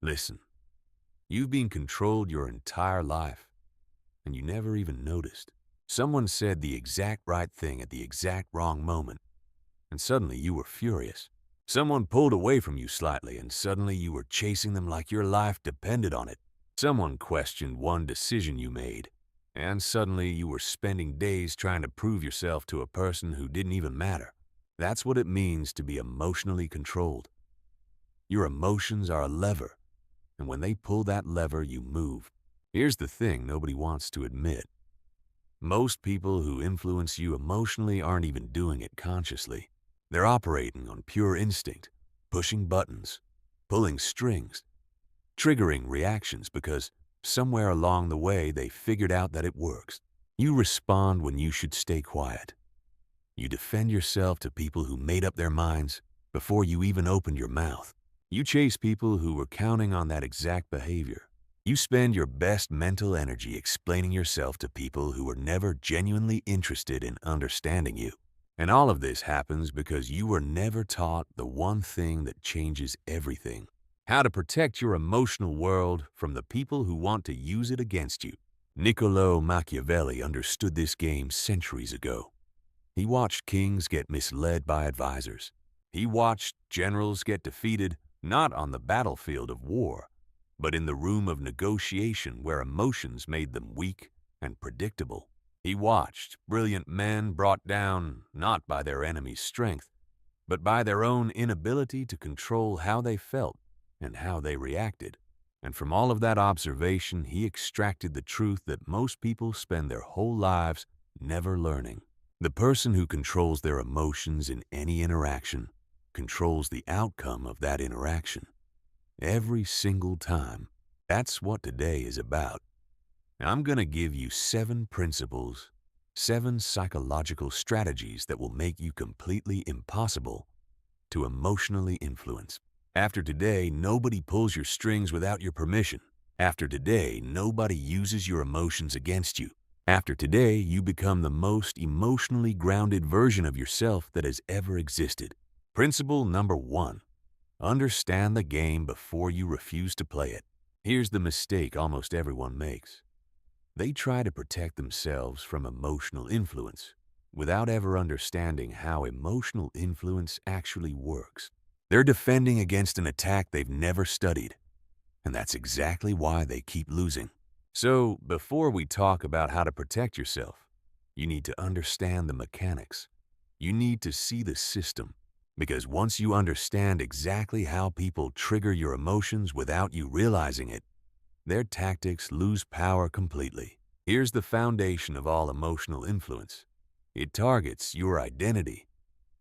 Listen, you've been controlled your entire life, and you never even noticed. Someone said the exact right thing at the exact wrong moment, and suddenly you were furious. Someone pulled away from you slightly, and suddenly you were chasing them like your life depended on it. Someone questioned one decision you made, and suddenly you were spending days trying to prove yourself to a person who didn't even matter. That's what it means to be emotionally controlled. Your emotions are a lever, and when they pull that lever, you move. Here's the thing nobody wants to admit. Most people who influence you emotionally aren't even doing it consciously. They're operating on pure instinct, pushing buttons, pulling strings, triggering reactions because somewhere along the way they figured out that it works. You respond when you should stay quiet. You defend yourself to people who made up their minds before you even opened your mouth. You chase people who were counting on that exact behavior. You spend your best mental energy explaining yourself to people who were never genuinely interested in understanding you. And all of this happens because you were never taught the one thing that changes everything: how to protect your emotional world from the people who want to use it against you. Niccolo Machiavelli understood this game centuries ago. He watched kings get misled by advisors. He watched generals get defeated not on the battlefield of war, but in the room of negotiation where emotions made them weak and predictable. He watched brilliant men brought down not by their enemy's strength, but by their own inability to control how they felt and how they reacted. And from all of that observation, he extracted the truth that most people spend their whole lives never learning. The person who controls their emotions in any interaction controls the outcome of that interaction. Every single time. That's what today is about. I'm going to give you 7 principles, 7 psychological strategies that will make you completely impossible to emotionally influence. After today, nobody pulls your strings without your permission. After today, nobody uses your emotions against you. After today, you become the most emotionally grounded version of yourself that has ever existed. Principle number 1. Understand the game before you refuse to play it. Here's the mistake almost everyone makes. They try to protect themselves from emotional influence without ever understanding how emotional influence actually works. They're defending against an attack they've never studied, and that's exactly why they keep losing. So, before we talk about how to protect yourself, you need to understand the mechanics. You need to see the system. Because once you understand exactly how people trigger your emotions without you realizing it, their tactics lose power completely. Here's the foundation of all emotional influence. It targets your identity,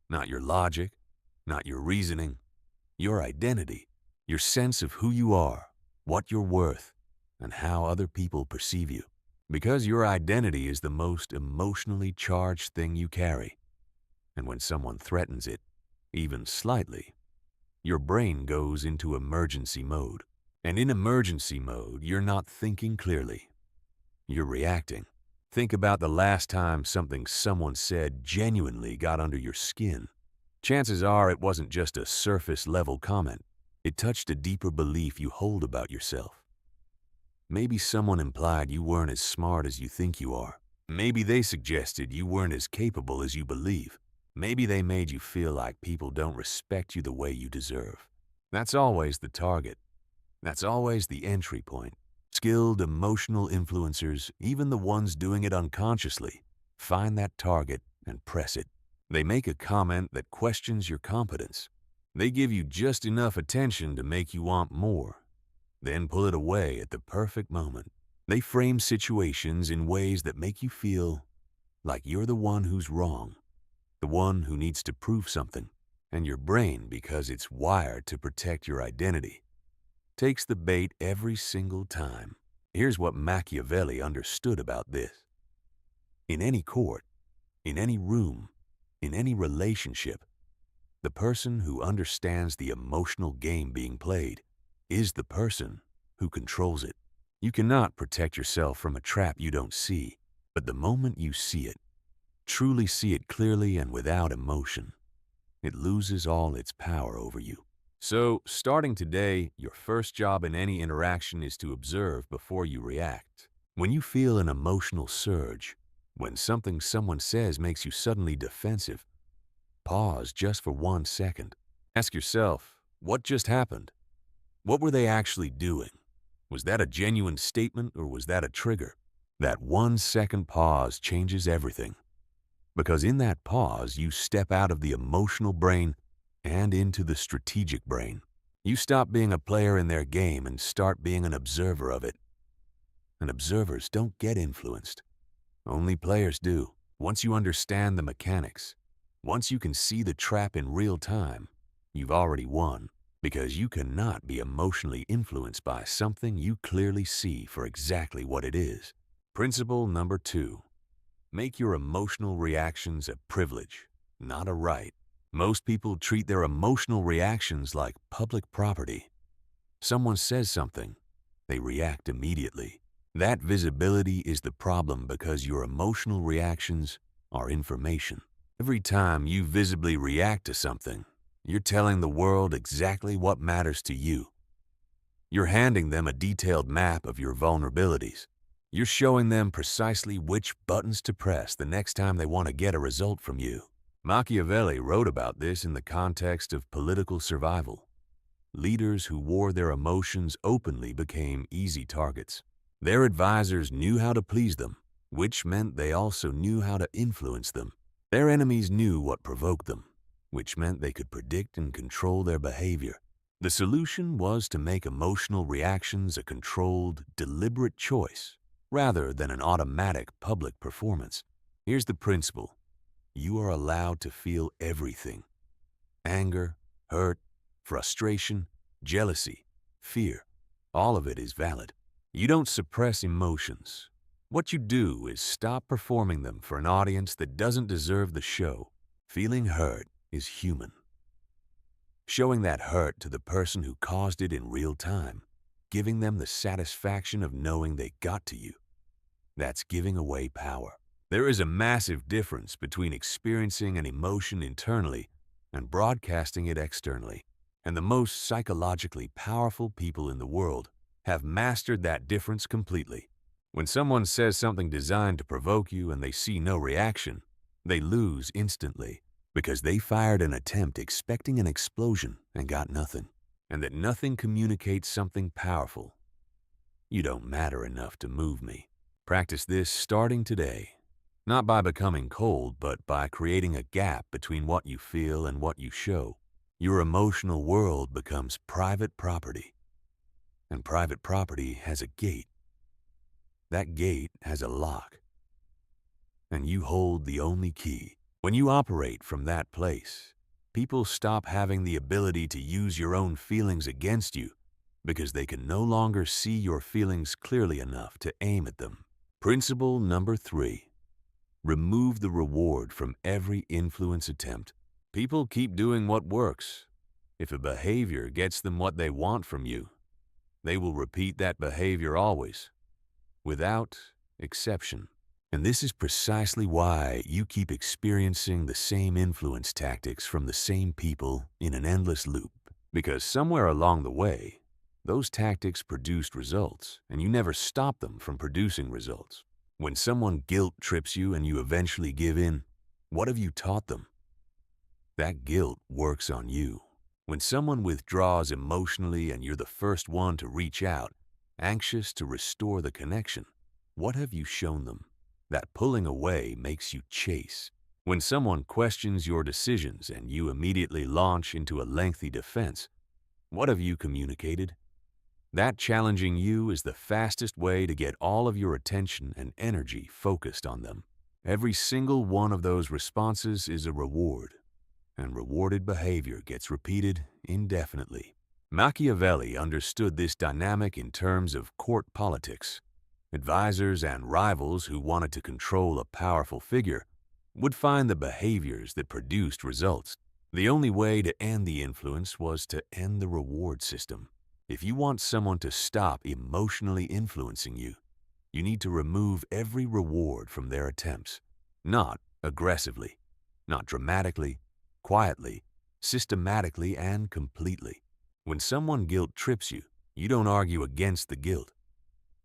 not your logic, not your reasoning, your identity, your sense of who you are, what you're worth, and how other people perceive you. Because your identity is the most emotionally charged thing you carry. And when someone threatens it, even slightly, your brain goes into emergency mode. And in emergency mode, you're not thinking clearly. You're reacting. Think about the last time something someone said genuinely got under your skin. Chances are it wasn't just a surface-level comment. It touched a deeper belief you hold about yourself. Maybe someone implied you weren't as smart as you think you are. Maybe they suggested you weren't as capable as you believe. Maybe they made you feel like people don't respect you the way you deserve. That's always the target. That's always the entry point. Skilled emotional influencers, even the ones doing it unconsciously, find that target and press it. They make a comment that questions your competence. They give you just enough attention to make you want more, then pull it away at the perfect moment. They frame situations in ways that make you feel like you're the one who's wrong, the one who needs to prove something. And your brain, because it's wired to protect your identity, takes the bait every single time. Here's what Machiavelli understood about this. In any court, in any room, in any relationship, the person who understands the emotional game being played is the person who controls it. You cannot protect yourself from a trap you don't see, but the moment you see it, truly see it clearly and without emotion, it loses all its power over you. So, starting today, your first job in any interaction is to observe before you react. When you feel an emotional surge, when something someone says makes you suddenly defensive, pause just for 1 second. Ask yourself, what just happened? What were they actually doing? Was that a genuine statement or was that a trigger? That 1 second pause changes everything. Because in that pause, you step out of the emotional brain and into the strategic brain. You stop being a player in their game and start being an observer of it. And observers don't get influenced. Only players do. Once you understand the mechanics, once you can see the trap in real time, you've already won. Because you cannot be emotionally influenced by something you clearly see for exactly what it is. Principle number 2. Make your emotional reactions a privilege, not a right. Most people treat their emotional reactions like public property. Someone says something, they react immediately. That visibility is the problem because your emotional reactions are information. Every time you visibly react to something, you're telling the world exactly what matters to you. You're handing them a detailed map of your vulnerabilities. You're showing them precisely which buttons to press the next time they want to get a result from you. Machiavelli wrote about this in the context of political survival. Leaders who wore their emotions openly became easy targets. Their advisors knew how to please them, which meant they also knew how to influence them. Their enemies knew what provoked them, which meant they could predict and control their behavior. The solution was to make emotional reactions a controlled, deliberate choice, rather than an automatic public performance. Here's the principle. You are allowed to feel everything. Anger, hurt, frustration, jealousy, fear. All of it is valid. You don't suppress emotions. What you do is stop performing them for an audience that doesn't deserve the show. Feeling hurt is human. Showing that hurt to the person who caused it in real time, giving them the satisfaction of knowing they got to you. That's giving away power. There is a massive difference between experiencing an emotion internally and broadcasting it externally. And the most psychologically powerful people in the world have mastered that difference completely. When someone says something designed to provoke you and they see no reaction, they lose instantly because they fired an attempt expecting an explosion and got nothing. And that nothing communicates something powerful. You don't matter enough to move me. Practice this starting today. Not by becoming cold, but by creating a gap between what you feel and what you show. Your emotional world becomes private property. And private property has a gate. That gate has a lock. And you hold the only key. When you operate from that place, people stop having the ability to use your own feelings against you because they can no longer see your feelings clearly enough to aim at them. Principle number 3. Remove the reward from every influence attempt. People keep doing what works. If a behavior gets them what they want from you, they will repeat that behavior always, without exception. And this is precisely why you keep experiencing the same influence tactics from the same people in an endless loop. Because somewhere along the way, those tactics produced results, and you never stop them from producing results. When someone guilt trips you and you eventually give in, what have you taught them? That guilt works on you. When someone withdraws emotionally and you're the first one to reach out, anxious to restore the connection, what have you shown them? That pulling away makes you chase. When someone questions your decisions and you immediately launch into a lengthy defense, what have you communicated? That challenging you is the fastest way to get all of your attention and energy focused on them. Every single one of those responses is a reward, and rewarded behavior gets repeated indefinitely. Machiavelli understood this dynamic in terms of court politics. Advisors and rivals who wanted to control a powerful figure would find the behaviors that produced results. The only way to end the influence was to end the reward system. If you want someone to stop emotionally influencing you, you need to remove every reward from their attempts. Not aggressively, not dramatically, quietly, systematically, and completely. When someone guilt trips you, you don't argue against the guilt.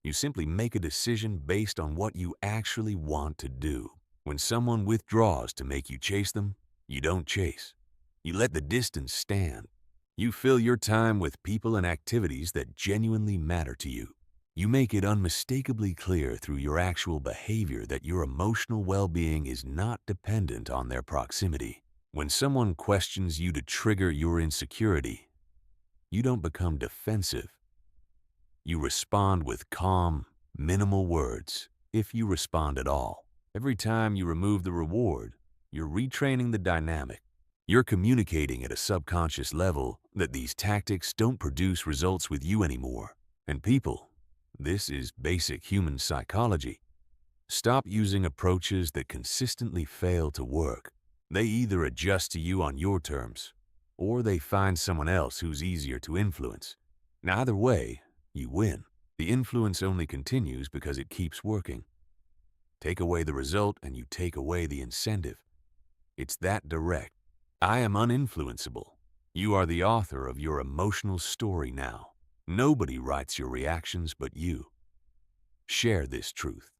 You simply make a decision based on what you actually want to do. When someone withdraws to make you chase them, you don't chase. You let the distance stand. You fill your time with people and activities that genuinely matter to you. You make it unmistakably clear through your actual behavior that your emotional well-being is not dependent on their proximity. When someone questions you to trigger your insecurity, you don't become defensive. You respond with calm, minimal words, if you respond at all. Every time you remove the reward, you're retraining the dynamic. You're communicating at a subconscious level that these tactics don't produce results with you anymore. And people, this is basic human psychology, stop using approaches that consistently fail to work. They either adjust to you on your terms, or they find someone else who's easier to influence. Now, either way, you win. The influence only continues because it keeps working. Take away the result and you take away the incentive. It's that direct. I am uninfluenceable. You are the author of your emotional story now. Nobody writes your reactions but you. Share this truth.